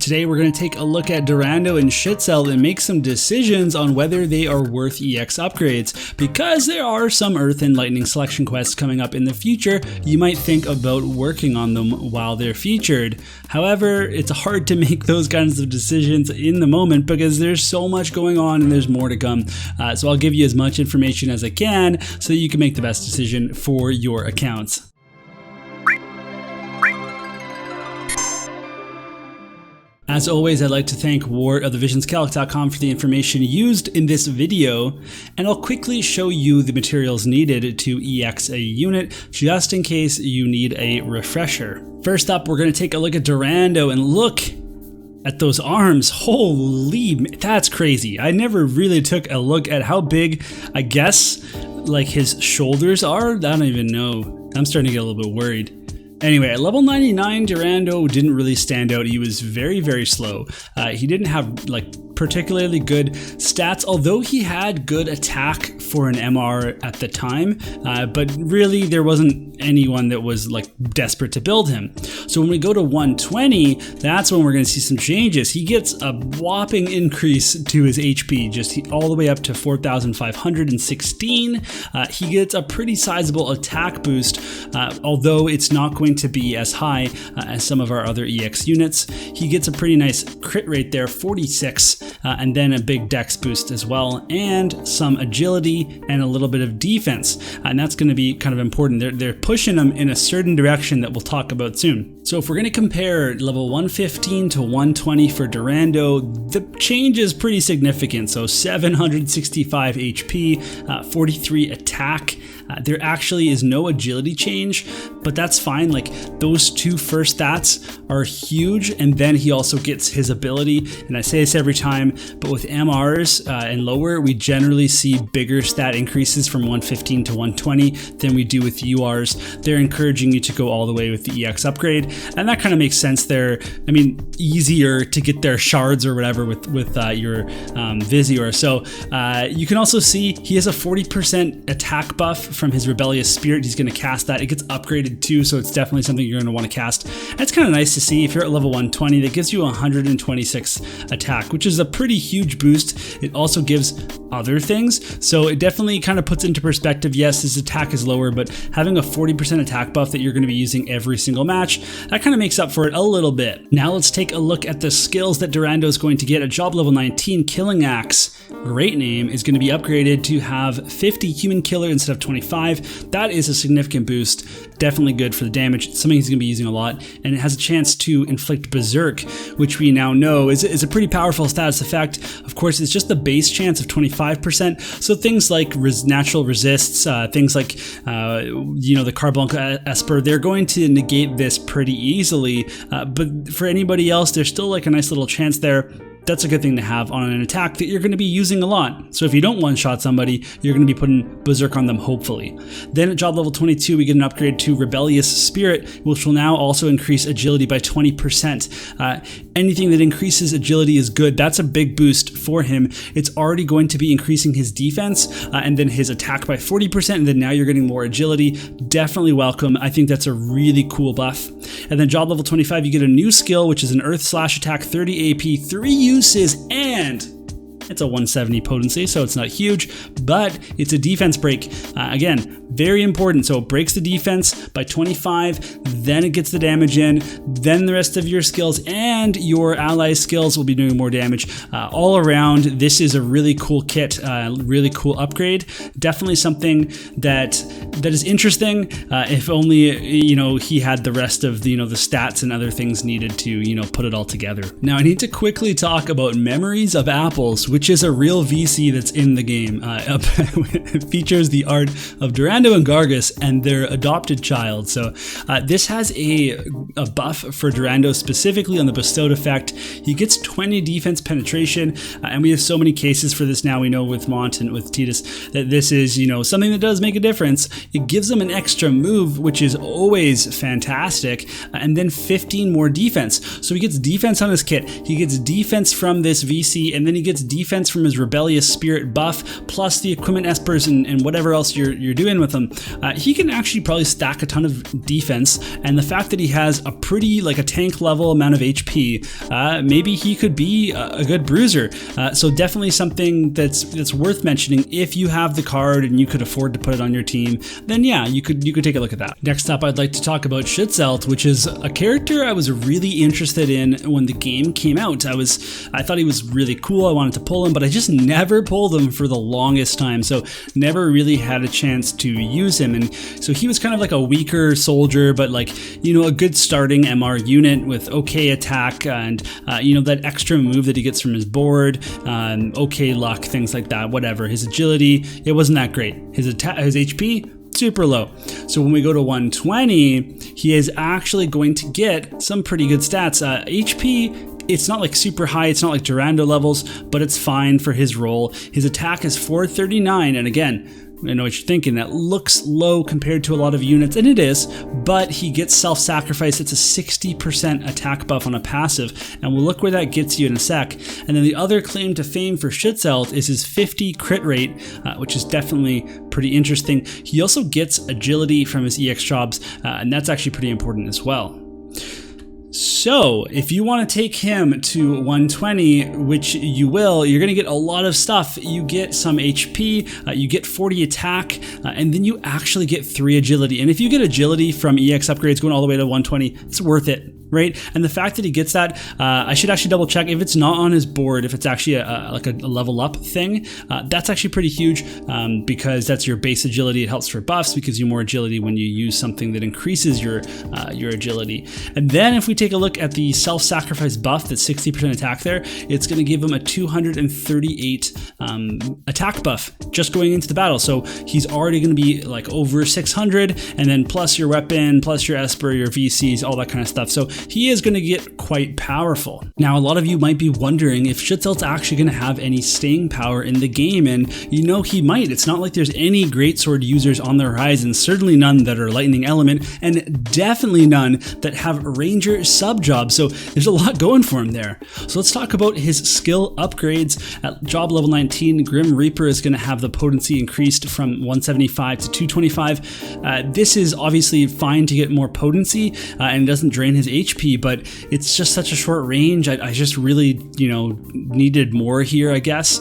Today we're going to take a look at Dorando and Schuzelt and make some decisions on whether they are worth EX upgrades. Because there are some Earth and Lightning selection quests coming up in the future, you might think about working on them while they're featured. However, it's hard to make those kinds of decisions in the moment because there's so much going on and there's more to come. So I'll give you as much information as I can so that you can make the best decision for your accounts. As always, I'd like to thank Ward of thevisionscalc.com for the information used in this video, and I'll quickly show you the materials needed to EX a unit, just in case you need a refresher. First up, we're going to take a look at Dorando and look at those arms. Holy, that's crazy. I never really took a look at how big, I guess, like his shoulders are. I don't even know. I'm starting to get a little bit worried. Anyway, at level 99, Dorando didn't really stand out. He was very, very slow. He didn't have like particularly good stats, although he had good attack for an MR at the time, but really there wasn't anyone that was like desperate to build him. So when we go to 120, that's when we're going to see some changes. He gets a whopping increase to his HP, just all the way up to 4,516. He gets a pretty sizable attack boost, although it's not going to be as high as some of our other EX units. He gets a pretty nice crit rate there, 46, and then a big dex boost as well, and some agility and a little bit of defense. And that's going to be kind of important. They're pushing him in a certain direction that we'll talk about soon. So if we're going to compare level 115 to 120 for Dorando, the change is pretty significant. So 765 HP, 43 attack. There actually is no agility change, but that's fine. Like those two first stats are huge, and then he also gets his ability. And I say this every time, but with MRs and lower, we generally see bigger stat increases from 115 to 120 than we do with URs. They're encouraging you to go all the way with the EX upgrade, and that kind of makes sense there. I mean, easier to get their shards or whatever with your Mysidia. So you can also see he has a 40% attack buff from his Rebellious Spirit. He's going to cast that. It gets upgraded too, so it's definitely something you're going to want to cast. That's kind of nice to see. If you're at level 120, that gives you 126 attack, which is a pretty huge boost. It also gives other things, so it definitely kind of puts into perspective, yes, his attack is lower, but having a 40% attack buff that you're going to be using every single match, that kind of makes up for it a little bit. Now let's take a look at the skills that Dorando is going to get. At job level 19, Killing Axe, great name, is going to be upgraded to have 50 human killer instead of 25. That is a significant boost. Definitely good for the damage. It's something he's going to be using a lot, and it has a chance to inflict Berserk, which we now know is a pretty powerful status effect. Of course, it's just the base chance of 25%, so things like natural resists, things like the Carbuncle Esper, they're going to negate this pretty easily, but for anybody else, there's still like a nice little chance there. That's a good thing to have on an attack that you're going to be using a lot. So if you don't one-shot somebody, you're going to be putting Berserk on them, hopefully. Then at job level 22, we get an upgrade to Rebellious Spirit, which will now also increase agility by 20%. Anything that increases agility is good. That's a big boost for him. It's already going to be increasing his defense and then his attack by 40%, and then now you're getting more agility. Definitely welcome. I think that's a really cool buff. And then job level 25, you get a new skill, which is an Earth Slash attack, 30 AP, 3 uses, and it's a 170 potency, so it's not huge, but it's a defense break. Again, very important. So it breaks the defense by 25, then it gets the damage in, then the rest of your skills and your ally skills will be doing more damage. All around, this is a really cool kit, really cool upgrade. Definitely something that is interesting. If only he had the rest of the the stats and other things needed to put it all together. Now I need to quickly talk about Memories of Apples, which is a real VC that's in the game. It features the art of Dorando and Gargus and their adopted child. So this has a buff for Dorando specifically on the bestowed effect. He gets 20 defense penetration, and we have so many cases for this now. We know with Mont and with Titus that this is something that does make a difference. It gives him an extra move, which is always fantastic, and then 15 more defense. So he gets defense on his kit. He gets defense from this VC, and then he gets defense defense from his Rebellious Spirit buff, plus the Equipment Espers and whatever else you're doing with him, he can actually probably stack a ton of defense. And the fact that he has a pretty, like a tank level amount of HP, maybe he could be a good bruiser. So definitely something that's worth mentioning. If you have the card and you could afford to put it on your team, then yeah, you could take a look at that. Next up, I'd like to talk about Schuzelt, which is a character I was really interested in when the game came out. I thought he was really cool. I wanted to pull him, but I just never pulled him for the longest time. So never really had a chance to use him. And so he was kind of like a weaker soldier, but like, you know, a good starting MR unit with okay attack and, you know, that extra move that he gets from his board, okay luck, things like that, whatever. His agility, it wasn't that great. His HP, super low. So when we go to 120, he is actually going to get some pretty good stats. HP, it's not like super high, it's not like Dorando levels, but it's fine for his role. His attack is 439, and again, I know what you're thinking, that looks low compared to a lot of units, and it is, but he gets self-sacrifice. It's a 60% attack buff on a passive, and we'll look where that gets you in a sec. And then the other claim to fame for Schuzelt is his 50 crit rate, which is definitely pretty interesting. He also gets agility from his EX jobs, and that's actually pretty important as well. So if you want to take him to 120, which you will, you're going to get a lot of stuff. You get some HP, you get 40 attack, and then you actually get 3 agility. And if you get agility from EX upgrades going all the way to 120, it's worth it, right? And the fact that he gets that, I should actually double check if it's not on his board, if it's actually like a level up thing. That's actually pretty huge because that's your base agility. It helps for buffs because you have more agility when you use something that increases your agility. And then if we take a look at the self-sacrifice buff, that's 60% attack there, it's going to give him a 238 attack buff just going into the battle. So he's already going to be like over 600, and then plus your weapon, plus your Esper, your VCs, all that kind of stuff. So he is going to get quite powerful. Now, a lot of you might be wondering if Schuzelt's actually going to have any staying power in the game, and you know he might. It's not like there's any greatsword users on the horizon, certainly none that are lightning element, and definitely none that have ranger sub jobs, so there's a lot going for him there. So let's talk about his skill upgrades. At job level 19, Grim Reaper is going to have the potency increased from 175 to 225. This is obviously fine to get more potency, and it doesn't drain his HP, but it's just such a short range. I just really, you know, needed more here, I guess.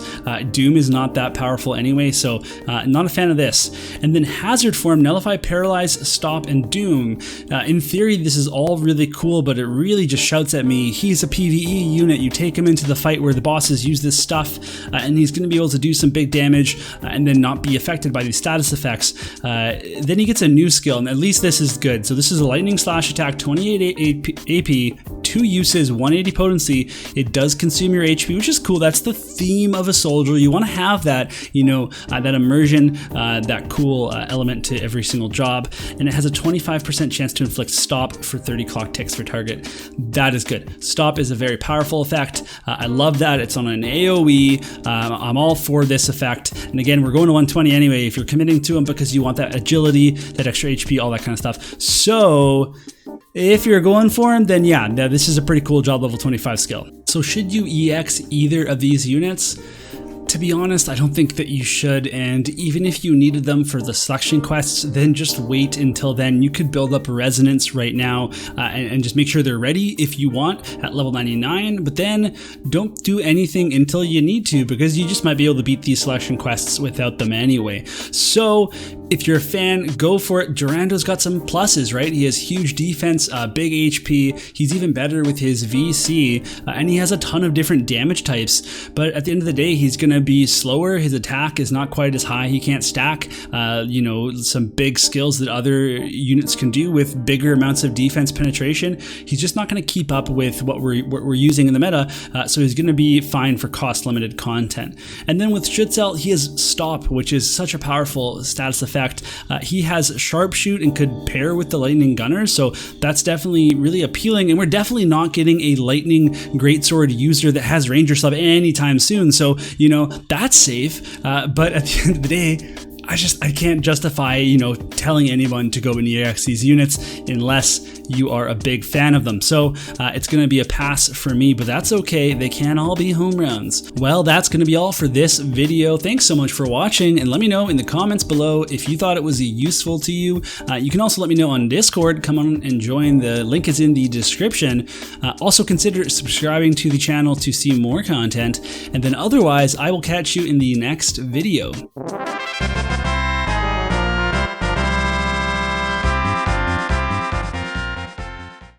Doom is not that powerful anyway, so not a fan of this. And then Hazard Form, Nullify, Paralyze, Stop, and Doom. In theory, this is all really cool, but it really just shouts at me, he's a PvE unit. You take him into the fight where the bosses use this stuff, and he's going to be able to do some big damage and then not be affected by these status effects. Then he gets a new skill, and at least this is good. So this is a lightning slash attack, 28 AP, 2 uses, 180 potency. It does consume your HP, which is cool. That's the theme of a soldier. You want to have that, you know, that immersion, that cool element to every single job. And it has a 25% chance to inflict stop for 30 clock ticks for target. That is good. Stop is a very powerful effect. I love that. It's on an AoE. I'm all for this effect. And again, we're going to 120 anyway if you're committing to him because you want that agility, that extra HP, all that kind of stuff. So if you're going for him, then yeah, this is a pretty cool job level 25 skill. So should you EX either of these units? To be honest, I don't think that you should, and even if you needed them for the selection quests, then just wait until then. You could build up resonance right now and just make sure they're ready if you want at level 99, but then don't do anything until you need to, because you just might be able to beat these selection quests without them anyway. So if you're a fan, go for it. Dorando's got some pluses, right? He has huge defense, big HP, he's even better with his VC, and he has a ton of different damage types, but at the end of the day, he's gonna be slower. His attack is not quite as high. He can't stack, you know, some big skills that other units can do with bigger amounts of defense penetration. He's just not going to keep up with what we're using in the meta, so he's going to be fine for cost limited content. And then with Schuzelt, he has Stop, which is such a powerful status effect. He has Sharpshoot and could pair with the Lightning Gunner, so that's definitely really appealing, and we're definitely not getting a Lightning Greatsword user that has Ranger Sub anytime soon, so, you know, that's safe, but at the end of the day, I can't justify, you know, telling anyone to go and EX these units unless you are a big fan of them. So it's going to be a pass for me, but that's okay. They can all be home runs. Well, that's going to be all for this video. Thanks so much for watching, and let me know in the comments below if you thought it was useful to you. You can also let me know on Discord. Come on and join. The link is in the description. Also consider subscribing to the channel to see more content, and then otherwise I will catch you in the next video.